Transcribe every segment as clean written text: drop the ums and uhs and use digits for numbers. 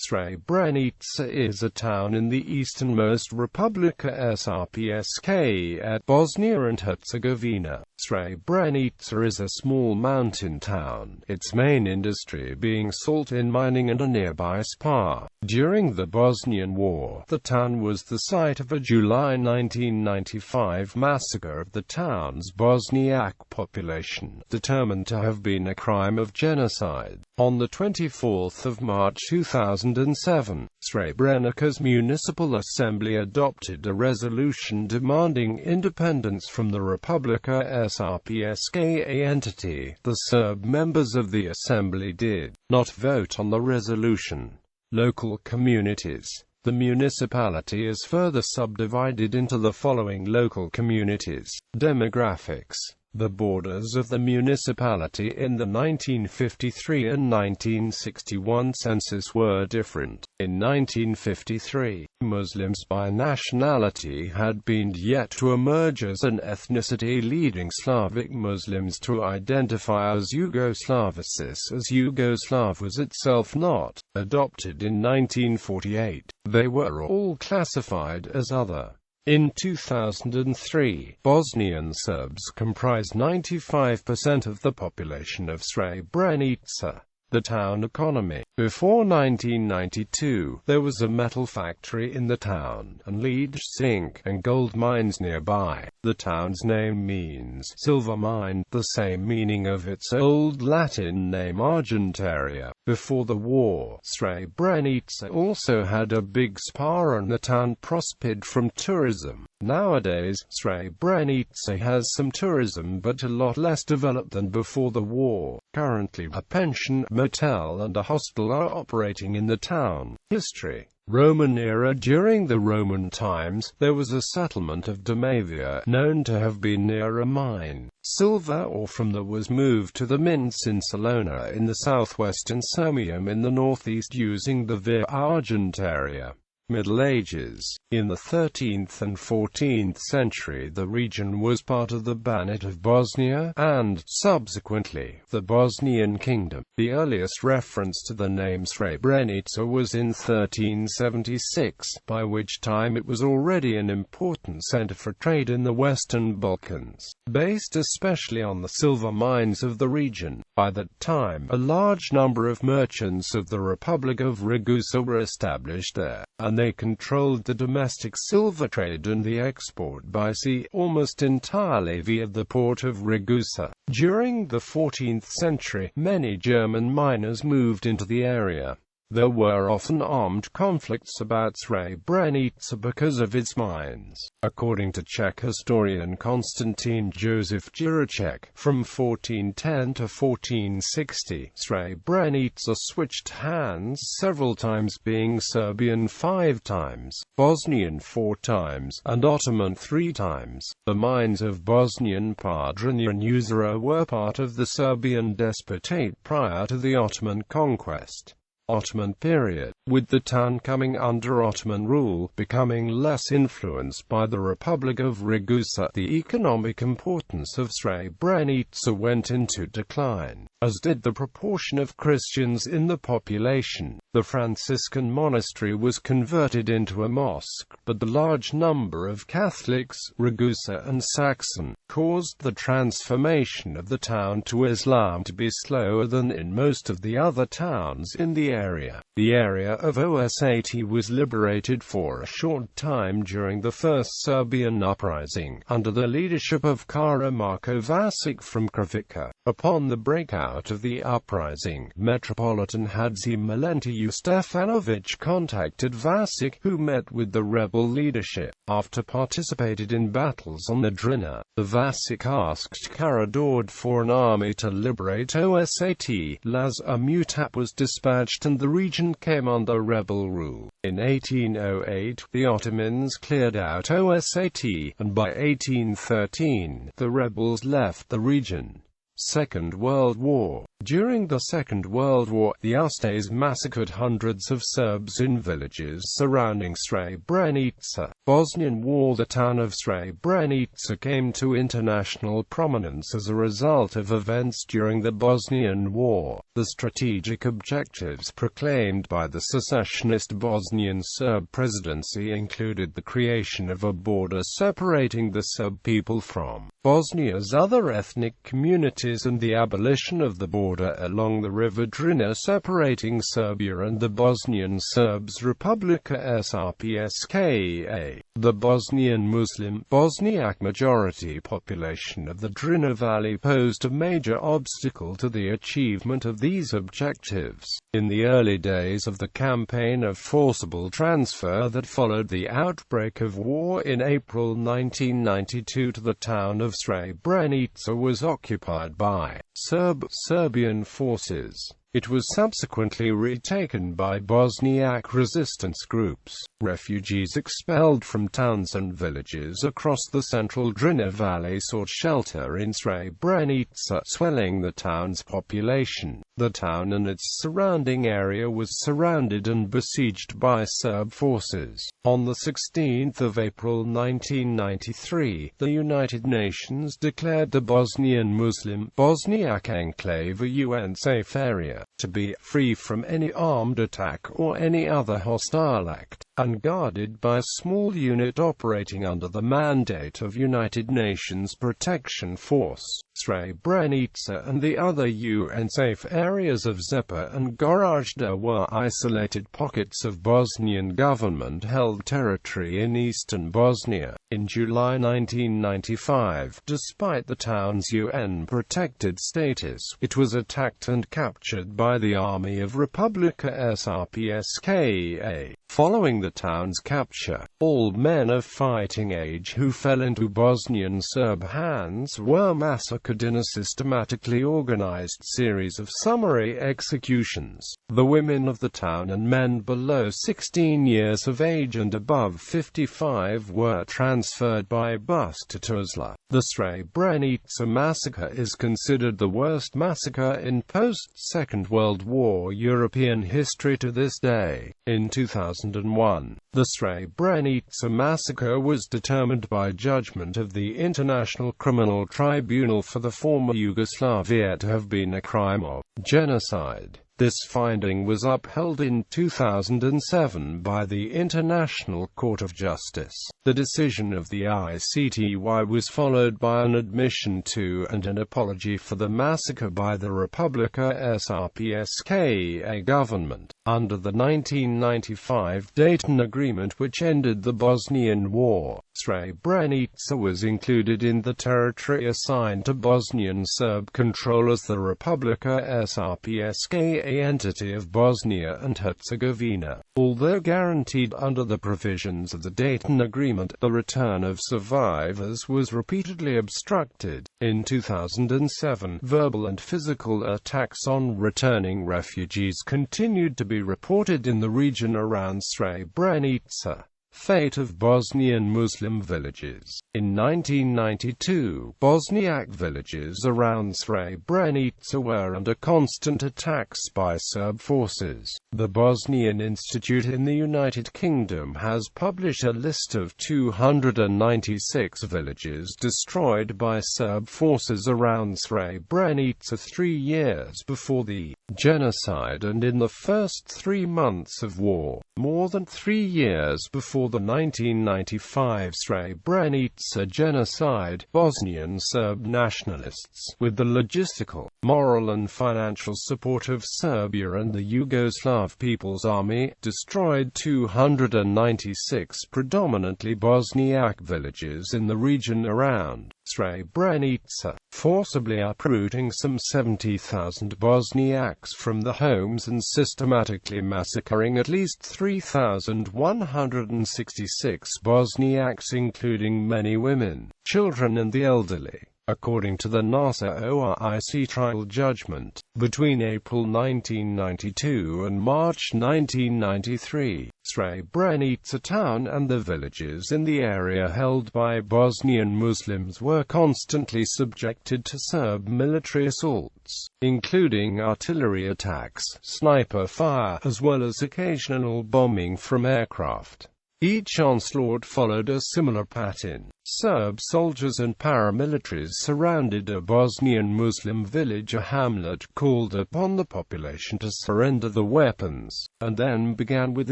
Srebrenica is a town in the easternmost Republika Srpska at Bosnia and Herzegovina. Srebrenica is a small mountain town, its main industry being salt mining and a nearby spa. During the Bosnian War, the town was the site of a July 1995 massacre of the town's Bosniak population, determined to have been a crime of genocide. On the 24th of March 2007, Srebrenica's Municipal Assembly adopted a resolution demanding independence from the Republika Srpska entity. The Serb members of the Assembly did not vote on the resolution. Local communities. The municipality is further subdivided into the following local communities. Demographics. The borders of the municipality in the 1953 and 1961 census were different. In 1953, Muslims by nationality had been yet to emerge as an ethnicity, leading Slavic Muslims to identify as Yugoslavicis, as Yugoslav was itself not adopted in 1948. They were all classified as other. In 2003, Bosnian Serbs comprised 95% of the population of Srebrenica. The town economy. Before 1992, there was a metal factory in the town, and lead, zinc, and gold mines nearby. The town's name means silver mine, the same meaning of its old Latin name Argentaria. Before the war, Srebrenica also had a big spa and the town prospered from tourism. Nowadays, Srebrenica has some tourism but a lot less developed than before the war. Currently, a pension, motel and a hostel are operating in the town. History. Roman era. During the Roman times, there was a settlement of Damavia, known to have been near a mine. Silver ore from there was moved to the mints in Salona in the southwest and Samum in the northeast using the Via Argentaria. Middle Ages. In the 13th and 14th century the region was part of the Banat of Bosnia, and, subsequently, the Bosnian Kingdom. The earliest reference to the name Srebrenica was in 1376, by which time it was already an important center for trade in the Western Balkans, based especially on the silver mines of the region. By that time, a large number of merchants of the Republic of Ragusa were established there, and they controlled the domestic silver trade and the export by sea, almost entirely via the port of Ragusa. During the 14th century, many German miners moved into the area. There were often armed conflicts about Srebrenica because of its mines. According to Czech historian Konstantin Josef Jiracek, from 1410 to 1460, Srebrenica switched hands several times, being Serbian 5 times, Bosnian 4 times, and Ottoman 3 times. The mines of Bosnian Podrinja and Usera were part of the Serbian Despotate prior to the Ottoman conquest. Ottoman period, with the town coming under Ottoman rule, becoming less influenced by the Republic of Ragusa, the economic importance of Srebrenica went into decline, as did the proportion of Christians in the population. The Franciscan monastery was converted into a mosque, but the large number of Catholics, Ragusa and Saxon, caused the transformation of the town to Islam to be slower than in most of the other towns in the area. The area of Osat was liberated for a short time during the First Serbian Uprising, under the leadership of Karamarko Vasic from Krvica. Upon the breakout of the uprising, Metropolitan Hadzi Milentiju Stefanovic contacted Vasic, who met with the rebel leadership. After participated in battles on the Drina, the Vasic asked Karađorđe for an army to liberate Osat. Lazar Mutap was dispatched and the region came under rebel rule. In 1808, the Ottomans cleared out Osat, and by 1813, the rebels left the region. Second World War. During the Second World War, the Ustase massacred hundreds of Serbs in villages surrounding Srebrenica. Bosnian War. The town of Srebrenica came to international prominence as a result of events during the Bosnian War. The strategic objectives proclaimed by the secessionist Bosnian Serb presidency included the creation of a border separating the Serb people from Bosnia's other ethnic communities and the abolition of the border along the river Drina separating Serbia and the Bosnian Serbs. Republika Srpska. The Bosnian Muslim, Bosniak majority population of the Drina Valley posed a major obstacle to the achievement of these objectives. In the early days of the campaign of forcible transfer that followed the outbreak of war in April 1992, the town of Srebrenica was occupied by Serbian forces. It was subsequently retaken by Bosniak resistance groups. Refugees expelled from towns and villages across the central Drina Valley sought shelter in Srebrenica, swelling the town's population. The town and its surrounding area was surrounded and besieged by Serb forces. On the 16th of April 1993, the United Nations declared the Bosnian Muslim, Bosniak enclave a UN-safe area, to be free from any armed attack or any other hostile act, and guarded by a small unit operating under the mandate of United Nations Protection Force. Srebrenica and the other UN-safe areas of Zepa and Gorazda were isolated pockets of Bosnian government-held territory in eastern Bosnia. In July 1995, despite the town's UN-protected status, it was attacked and captured by the Army of Republika Srpska. Following the town's capture, all men of fighting age who fell into Bosnian Serb hands were massacred in a systematically organized series of summary executions. The women of the town and men below 16 years of age and above 55 were transferred by bus to Tuzla. The Srebrenica massacre is considered the worst massacre in post-Second World War European history to this day. In 2001, the Srebrenica massacre was determined by judgment of the International Criminal Tribunal for the former Yugoslavia to have been a crime of genocide. This finding was upheld in 2007 by the International Court of Justice. The decision of the ICTY was followed by an admission to and an apology for the massacre by the Republika Srpska government. Under the 1995 Dayton Agreement, which ended the Bosnian War, Srebrenica was included in the territory assigned to Bosnian Serb control as the Republika Srpska entity of Bosnia and Herzegovina. Although guaranteed under the provisions of the Dayton Agreement, the return of survivors was repeatedly obstructed. In 2007, verbal and physical attacks on returning refugees continued to be reported in the region around Srebrenica. Fate of Bosnian Muslim villages. In 1992, Bosniak villages around Srebrenica were under constant attacks by Serb forces. The Bosnian Institute in the United Kingdom has published a list of 296 villages destroyed by Serb forces around Srebrenica 3 years before the genocide and in the first 3 months of war. More than 3 years before the 1995 Srebrenica genocide, Bosnian Serb nationalists, with the logistical, moral and financial support of Serbia and the Yugoslav People's Army, destroyed 296 predominantly Bosniak villages in the region around Srebrenica, forcibly uprooting some 70,000 Bosniaks from their homes and systematically massacring at least 3,166 Bosniaks, including many women, children and the elderly. According to the NASA-ORIC trial judgment, between April 1992 and March 1993, Srebrenica town and the villages in the area held by Bosnian Muslims were constantly subjected to Serb military assaults, including artillery attacks, sniper fire, as well as occasional bombing from aircraft. Each onslaught followed a similar pattern. Serb soldiers and paramilitaries surrounded a Bosnian Muslim village or hamlet, called upon the population to surrender the weapons, and then began with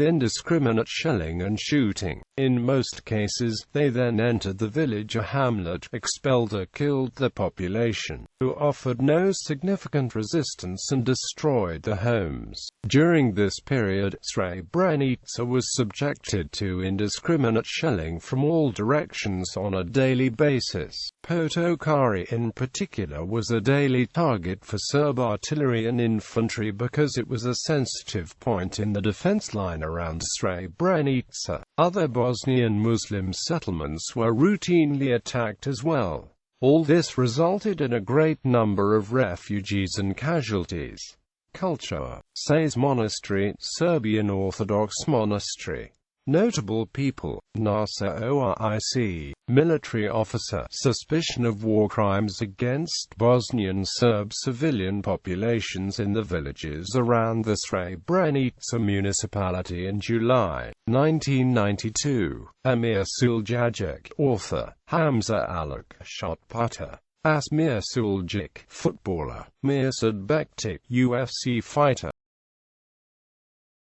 indiscriminate shelling and shooting. In most cases, they then entered the village or hamlet, expelled or killed the population, who offered no significant resistance, and destroyed the homes. During this period, Srebrenica was subjected to indiscriminate shelling from all directions on a daily basis. Potokari in particular was a daily target for Serb artillery and infantry because it was a sensitive point in the defense line around Srebrenica. Other Bosnian Muslim settlements were routinely attacked as well. All this resulted in a great number of refugees and casualties. Culture. Sais Monastery, Serbian Orthodox monastery. Notable people: NASA-ORIC, military officer, suspicion of war crimes against Bosnian Serb civilian populations in the villages around the Srebrenica municipality in July 1992. Amir Suljagic, author. Hamza Alak, shot putter. Asmir Suljic, footballer. Mirsad Bektik, UFC fighter.